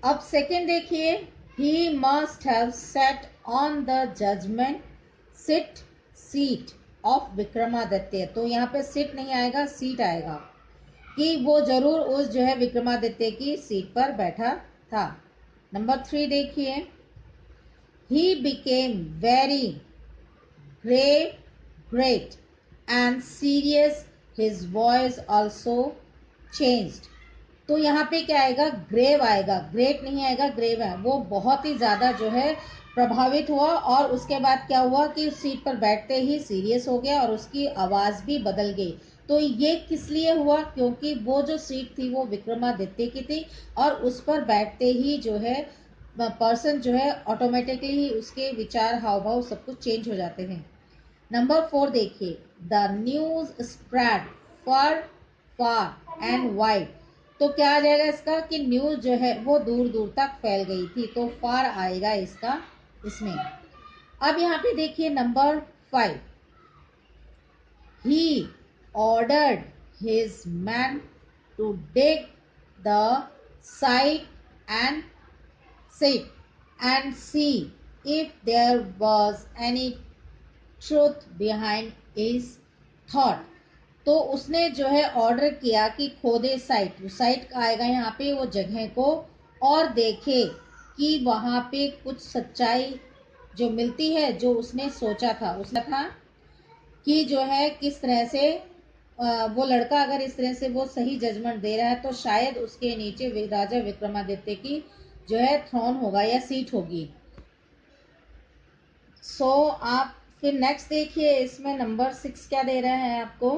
अब सेकंड देखिए, he must have set on the judgement seat of Vikramaditya. तो यहाँ पे सीट नहीं आएगा, सीट आएगा, कि वो जरूर उस जो है विक्रमादित्य की सीट पर बैठा था. नंबर 3 देखिए, he became very grave, great and serious, his voice also changed. तो यहाँ पे क्या आएगा, ग्रेव आएगा, ग्रेट नहीं आएगा, ग्रेव है। वो बहुत ही ज़्यादा जो है प्रभावित हुआ और उसके बाद क्या हुआ कि सीट पर बैठते ही सीरियस हो गया और उसकी आवाज़ भी बदल गई। तो ये किस लिए हुआ, क्योंकि वो जो सीट थी वो विक्रमादित्य की थी और उस पर बैठते ही जो है पर्सन जो है ऑटोमेटिकली उसके विचार, हाव भाव सब कुछ चेंज हो जाते हैं। नंबर 4 देखिए, the news spread for far and wide. तो क्या आ जाएगा इसका कि न्यूज जो है वो दूर दूर तक फैल गई थी, तो फार आएगा इसका इसमें। अब यहाँ पे देखिए number 5, he ordered his men to dig the site and sit and see if there was any truth behind his thought। तो उसने जो है ऑर्डर किया कि खोदे साइट, साइट का आएगा यहाँ पे वो जगह को, और देखे कि वहाँ पे कुछ सच्चाई जो मिलती है जो उसने सोचा था। उसने था कि जो है किस तरह से वो लड़का अगर इस तरह से वो सही जजमेंट दे रहा है तो शायद उसके नीचे राजा विक्रमादित्य की जो है थ्रोन होगा या सीट होगी। सो आप फिर नेक्स्ट देखिए, इसमें नंबर 6 क्या दे रहा है आपको।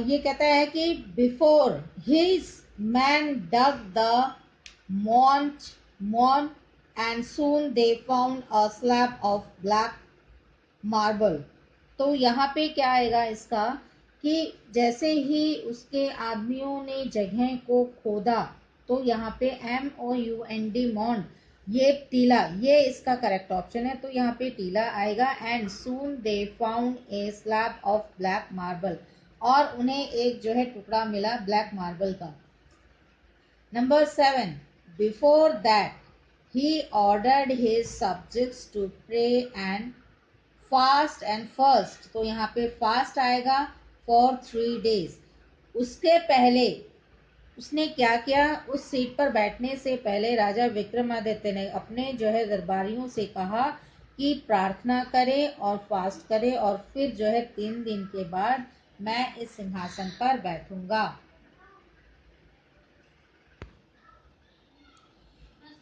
ये कहता है कि before his men dug the mound and soon they found a slab of black marble. तो यहाँ पे क्या आएगा इसका कि जैसे ही उसके आदमियों ने जगह को खोदा, तो यहाँ पे MOUND मॉन्ड, ये टीला, ये इसका करेक्ट ऑप्शन है, तो यहाँ पे टीला आएगा। And soon they found a slab of black marble, और उन्हें एक जो है टुकड़ा मिला ब्लैक मार्बल का। Number 7, before that he ordered his subjects to pray and fast and first. तो यहाँ पे फास्ट आएगा फॉर 3 days। उसके पहले उसने क्या किया, उस सीट पर बैठने से पहले राजा विक्रमादित्य ने अपने जो है दरबारियों से कहा कि प्रार्थना करे और फास्ट करे और फिर जो है 3 दिन के बाद मैं इस सिंहासन पर बैठूंगा।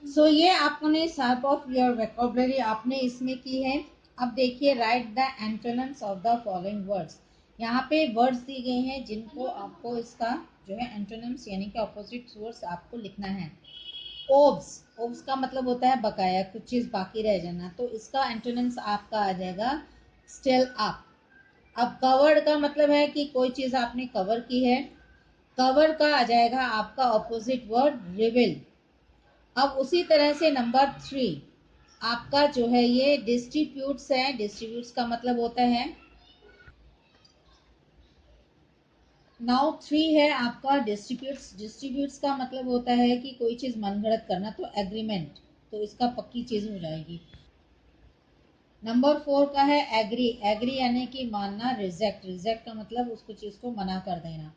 सो ये आपने शार्प ऑफ योर वोकैबुलरी आपने इसमें की है। अब देखिए, right the antonyms of the following words. यहाँ पे वर्ड्स दी गए हैं जिनको आपको इसका जो है एंटोनिम्स यानी कि ऑपोजिट वर्ड्स आपको लिखना है। ओब्स, ओब्स का मतलब होता है बकाया, कुछ चीज़ बाकी रह जाना, तो इसका एंटोनिम्स आपका आ जाएगा स्टिल अप। अब कवर्ड का मतलब है कि कोई चीज़ आपने कवर की है। कवर का आ जाएगा आपका ऑपोजिट वर्ड रिविल। अब उसी तरह से नंबर 3 आपका जो है ये डिस्ट्रीब्यूट्स है। डिस्ट्रीब्यूट्स का मतलब होता है, नाउ 3 है आपका डिस्ट्रीब्यूट्स। डिस्ट्रीब्यूट्स का मतलब होता है कि कोई चीज़ मनगढ़ंत करना, तो एग्रीमेंट, तो इसका पक्की चीज़ हो जाएगी। नंबर 4 का है एग्री। एग्री यानी कि मानना। रिजेक्ट, रिजेक्ट का मतलब उसको चीज़ को मना कर देना।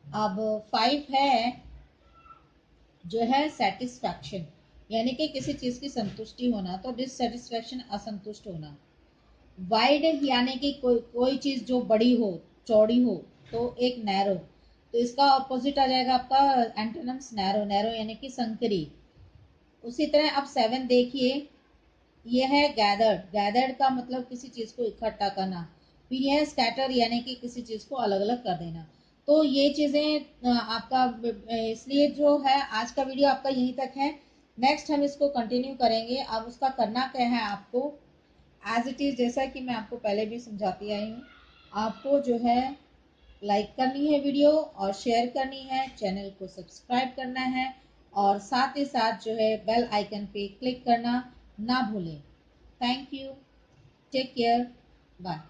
अब 5 है जो है सेटिस्फैक्शन, यानी कि किसी चीज़ की संतुष्टि होना, तो डिससेटिस्फैक्शन असंतुष्ट होना। वाइड यानी कि कोई चीज़ जो बड़ी हो, चौड़ी हो, तो एक नैरो, तो इसका ऑपोजिट आ जाएगा आपका एंटोनिम्स नैरो। नैरो यानी कि संकरी। उसी तरह अब 7 देखिए, ये है गैदर्ड। गैदर्ड का मतलब किसी चीज़ को इकट्ठा करना। फिर यह है स्कैटर यानी कि किसी चीज़ को अलग अलग कर देना। तो ये चीज़ें आपका इसलिए जो है आज का वीडियो आपका यहीं तक है। नेक्स्ट हम इसको कंटिन्यू करेंगे। अब उसका करना क्या है आपको, एज इट इज़ जैसा कि मैं आपको पहले भी समझाती आई हूँ, आपको जो है लाइक करनी है वीडियो और शेयर करनी है, चैनल को सब्सक्राइब करना है और साथ ही साथ जो है बेल आइकन पे क्लिक करना ना भूलें। Thank you, take care, bye.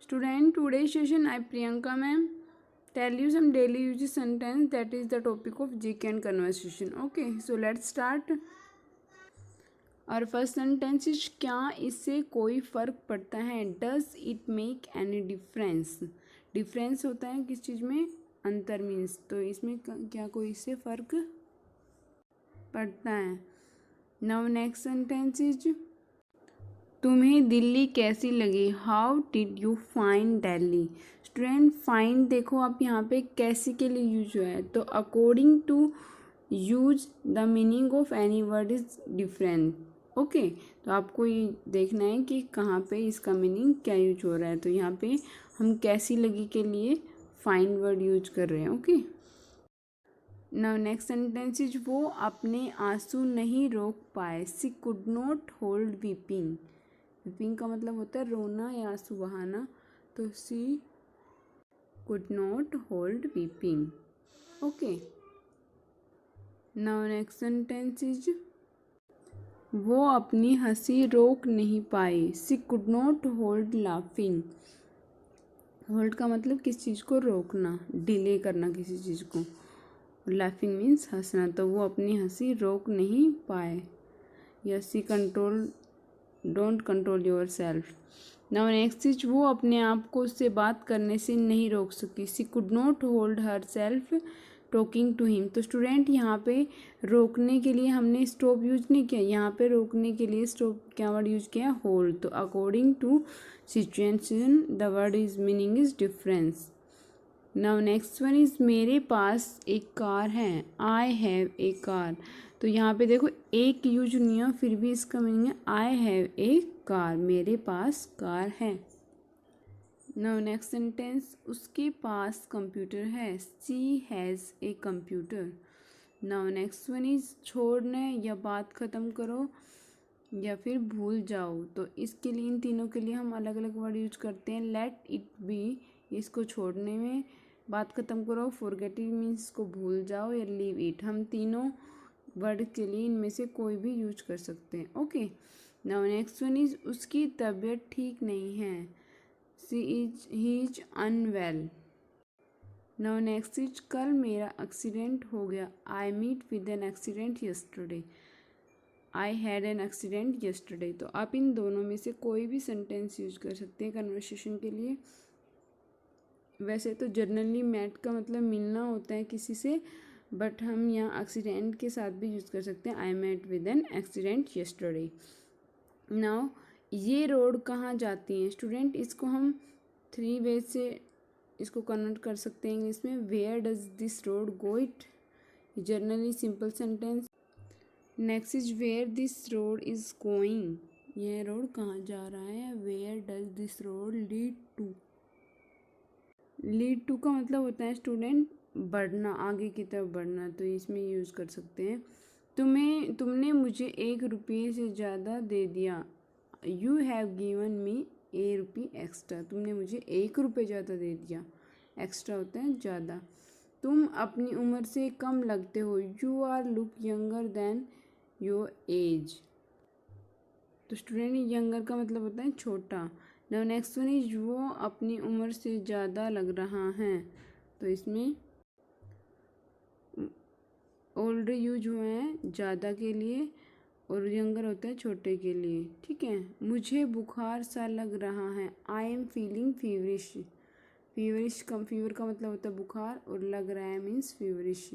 Student, today's session I Priyanka ma'am tell you some daily usage sentence, that is the topic of GK and conversation. Okay, so let's start. और first sentence is क्या इससे कोई फ़र्क पड़ता है, does it make any difference. Difference होता है किस चीज़ में, अंतर मीन्स, तो इसमें क्या कोई इससे फ़र्क पड़ता है। नाउ नेक्स्ट सेंटेंस इज तुम्हें दिल्ली कैसी लगी, how did you find Delhi. Student find देखो आप यहाँ पे कैसी के लिए यूज हुआ है, तो according to use the meaning of any word is different. Okay, तो आपको ये देखना है कि कहाँ पे इसका मीनिंग क्या यूज हो रहा है। तो यहाँ पे हम कैसी लगी के लिए फाइंड वर्ड यूज कर रहे हैं। Okay, now next sentence is वो अपने आंसू नहीं रोक पाए, she could not hold weeping. Weeping का मतलब होता है रोना या आंसू बहाना, तो she could not hold weeping. Okay, now next sentence is वो अपनी हंसी रोक नहीं पाई, she could not hold laughing. Hold का मतलब किस चीज़ को रोकना, डिले करना किसी चीज़ को, लाफिंग मीन्स हंसना, तो वो अपनी हंसी रोक नहीं पाए, या see control don't control yourself. Now next is वो अपने आप को उससे बात करने से नहीं रोक सकी, she could not hold herself talking to him. तो स्टूडेंट यहाँ पे रोकने के लिए हमने स्टॉप यूज नहीं किया, यहाँ पे रोकने के लिए स्टॉप क्या वर्ड यूज किया, होल्ड। तो according to situation the word is meaning is difference. Now next one is मेरे पास एक कार है, आई हैव ए कार। तो यहाँ पे देखो एक यूज नहीं है, फिर भी इसका मीनिंग है आई हैव ए कार, मेरे पास कार है। नाउ नेक्स्ट सेंटेंस उसके पास कंप्यूटर है, she has a computer. Now next one is छोड़ने या बात ख़त्म करो या फिर भूल जाओ। तो इसके लिए इन तीनों के लिए हम अलग अलग वर्ड यूज करते हैं। लेट इट बी, इसको छोड़ने में, बात ख़त्म करो, फॉरगेटिंग मीन्स इसको भूल जाओ, या लीव इट। हम तीनों वर्ड के लिए इनमें से कोई भी यूज कर सकते हैं। Okay, now next one is उसकी तबीयत ठीक नहीं है, he is unwell. Now next is कल मेरा एक्सीडेंट हो गया, I meet with an accident yesterday, I had an accident yesterday. तो आप इन दोनों में से कोई भी सेंटेंस यूज कर सकते हैं कन्वर्सेशन के लिए। वैसे तो जनरली मैट का मतलब मिलना होता है किसी से, बट हम यहाँ एक्सीडेंट के साथ भी यूज़ कर सकते हैं, I met with an accident yesterday. Now ये रोड कहाँ जाती है स्टूडेंट, इसको हम 3 वेज से इसको कन्वर्ट कर सकते हैं इंग्लिश में। Where does this road go it, generally simple sentence. Next is where this road is going, यह रोड कहाँ जा रहा है। Where does this road lead to, lead to का मतलब होता है स्टूडेंट बढ़ना, आगे की तरफ बढ़ना, तो इसमें यूज़ कर सकते हैं। तुमने मुझे 1 रुपये से ज़्यादा दे दिया, you have given me A rupee extra. तुमने मुझे 1 रुपये ज़्यादा दे दिया, एक्स्ट्रा होता है ज़्यादा। तुम अपनी उम्र से कम लगते हो, you are look younger than your age. तो स्टूडेंट यंगर का मतलब होता है छोटा। नाउ नेक्स्ट वन इज वो अपनी उम्र से ज़्यादा लग रहा है, तो इसमें ओल्ड यूज हुए हैं ज़्यादा के लिए, और यंगर होता है छोटे के लिए। ठीक है, मुझे बुखार सा लग रहा है, I am feeling feverish. Feverish का फीवर का मतलब होता है बुखार, और लग रहा है मीन्स फीवरिश।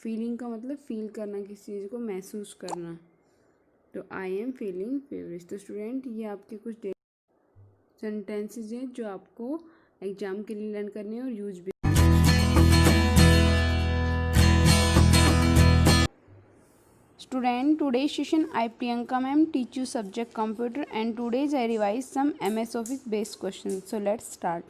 फीलिंग का मतलब फील करना, किसी चीज़ को महसूस करना, तो आई एम फीलिंग फीवरिश। तो स्टूडेंट ये आपके कुछ सेंटेंसेस हैं जो आपको एग्जाम के लिए लर्न करने हैं और यूज भी। Student, today's session I Priyanka ma'am teach you subject computer, and today's I revise some MS Office based questions. So let's start.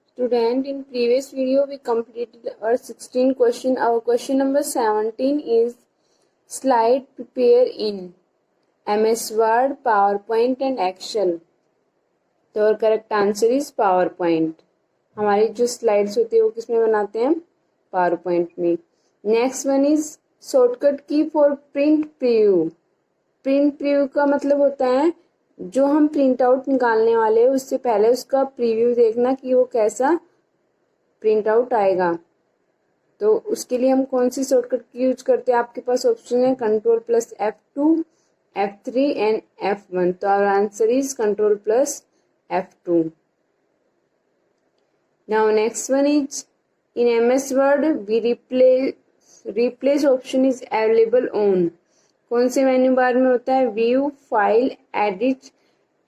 Student, in previous video we completed our 16 question. Our question number 17 is slide prepare in MS Word, PowerPoint and Excel. तो our correct answer is PowerPoint. हमारी जो slides होती है वो किसमें बनाते हैं, PowerPoint में। नेक्स्ट वन इज शॉर्टकट की for print preview. Print preview का मतलब होता है जो हम प्रिंट आउट निकालने वाले हैं उससे पहले उसका प्रीव्यू देखना कि वो कैसा प्रिंट आउट आएगा। तो उसके लिए हम कौन सी शॉर्टकट की यूज करते हैं? आपके पास ऑप्शन है control plus F2, F3 and F1. तो our answer is control plus F2. Now next one is in MS Word we replace option is available on. कौन से मेन्यू बार में होता है? View, file, edit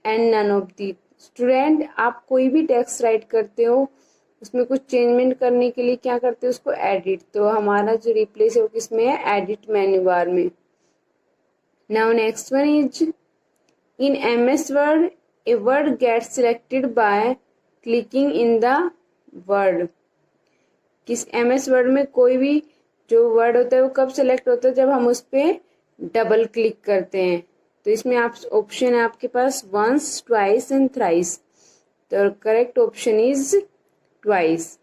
and none of the. Student, आप कोई भी text right करते हो उसमें कुछ चेंजमेंट करने के लिए क्या करते हो? उसको एडिट. तो हमारा जो रिप्लेस है वो किसमें है? एडिट मेन्यू बार में. Now next one is in MS Word a word gets selected by clicking in the word. किस MS Word में कोई भी जो वर्ड होता है वो कब सेलेक्ट होता है? जब हम उस पर डबल क्लिक करते हैं. तो इसमें आप ऑप्शन है आपके पास वंस, ट्वाइस एंड थ्राइस. तो करेक्ट ऑप्शन इज ट्वाइस.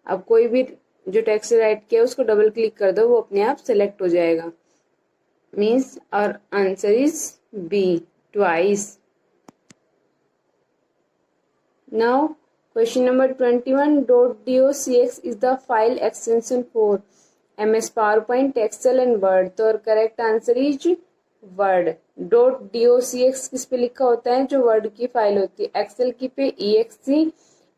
अब कोई भी जो टेक्स्ट राइट किया उसको डबल क्लिक कर दो, वो अपने आप सेलेक्ट हो जाएगा. मीन्स और answer is B, twice. Now question number 21. .docx is the file extension for MS PowerPoint, Excel and Word. तो correct answer is Word. .docx किस पे लिखा होता है? जो Word की फाइल होती है. Excel की पे exe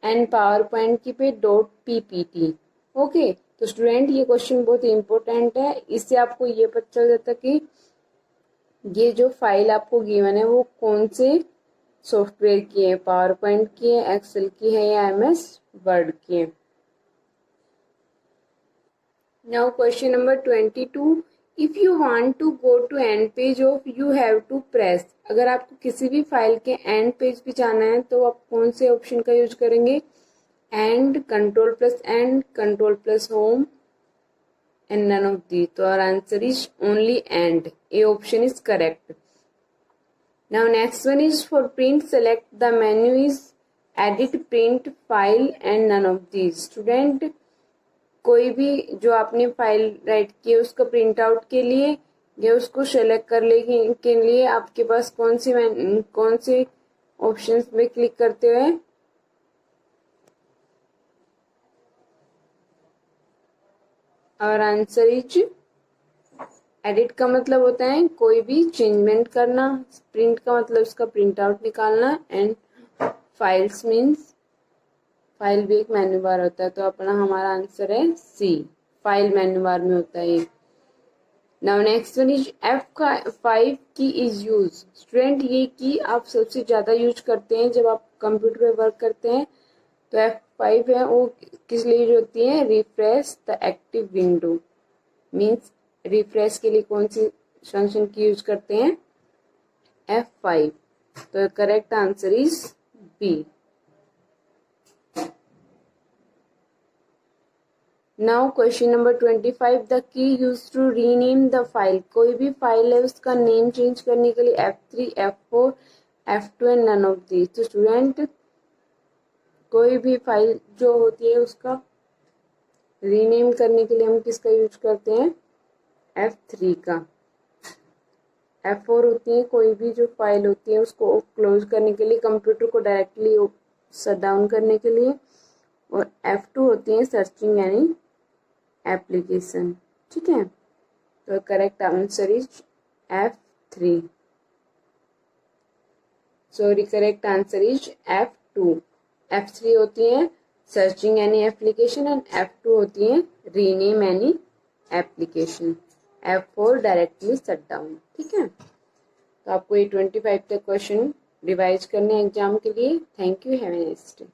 एंड PowerPoint की पे .ppt. ओके, तो स्टूडेंट ये क्वेश्चन बहुत इंपॉर्टेंट है. इससे आपको ये पता चल जाता कि ये जो फाइल आपको गिवन है वो कौन से सॉफ्टवेयर की है? पावर पॉइंट की है, एक्सेल की है या MS वर्ड की है. Now question number 22. If you want to go to end page of you have to press. अगर आपको किसी भी फाइल के एंड पेज पे जाना है तो आप कौन से ऑप्शन का यूज करेंगे? End, control plus home and none of the. तो our answer is only end. A option is correct. Now next one is for print. Select the menu is edit, print, file and none of these. Student, कोई भी जो आपने file write की है उसको print out के लिए या उसको सेलेक्ट करने के लिए आपके पास कौन से ऑप्शंस में क्लिक करते हुए? और आंसर इज एडिट का मतलब होता है कोई भी चेंजमेंट करना. प्रिंट का मतलब उसका प्रिंट आउट निकालना. एंड फाइल्स मीन्स फाइल भी एक मेन्यू बार होता है. तो अपना हमारा आंसर है सी, फाइल मेन्यू बार में होता है. Now next one is F5 की इज यूज. स्टूडेंट, ये की आप सबसे ज्यादा यूज करते हैं जब आप कंप्यूटर पे वर्क करते हैं. तो F5 है वो किस लिए यूज होती है? Refresh the active window. Means refresh के लिए कौन सी फंक्शन की यूज करते हैं? F5. तो correct answer is B. Now question number 25. The key use to rename the file. कोई भी फाइल है उसका नेम चेंज करने के लिए F3, F4, F2 and none of the. तो स्टूडेंट, कोई भी फाइल जो होती है उसका रीनेम करने के लिए हम किसका यूज करते हैं? F3 का. F4 होती है कोई भी जो फाइल होती है उसको क्लोज करने के लिए, कंप्यूटर को डायरेक्टली शट डाउन करने के लिए. और F2 होती है सर्चिंग यानी एप्लीकेशन. ठीक है, तो correct answer is F3. Sorry, correct answer is F2. F3 होती है सर्चिंग यानी एप्लीकेशन एंड F2 होती है रीनेम यानी application. F4 directly shut down. ठीक है, तो आपको ये 25 तक क्वेश्चन रिवाइज करने एग्जाम के लिए. Thank you, have a nice day.